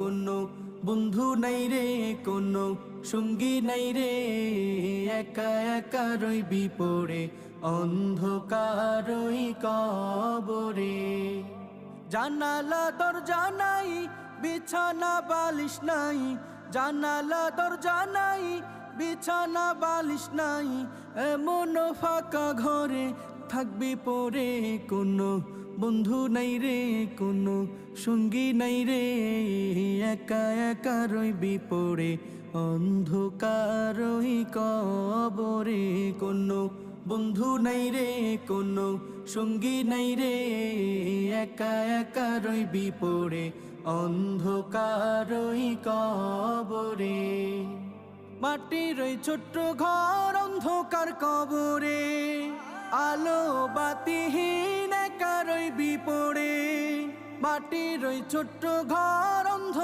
কোনো বন্ধু নাই রে, কোনো সঙ্গী নাই রে, একা একা রইবি পড়ে অন্ধকারই কবরে। জানালা দরজা নাই, বিছানা বালিশ নাই, জানালা দরজা নাই, বিছানা বালিশ নাই, এমন ফাঁকা ঘরে থাকবি পড়ে কোনো বন্ধু নাই রে, কোনো সঙ্গী নাই রে, একা একা রইবি পড়ে অন্ধকারই কবরে। কোনো বন্ধু নাই রে, কোনো সঙ্গী নাই রে, একা একা রইবি পড়ে অন্ধকারই কবরে। মাটির ওই ছোট্ট ঘর অন্ধকার কবরে, আলো বাতিহীন একা রইবি পড়ে। মাটির ওই ছোট্ট ঘর অন্ধকার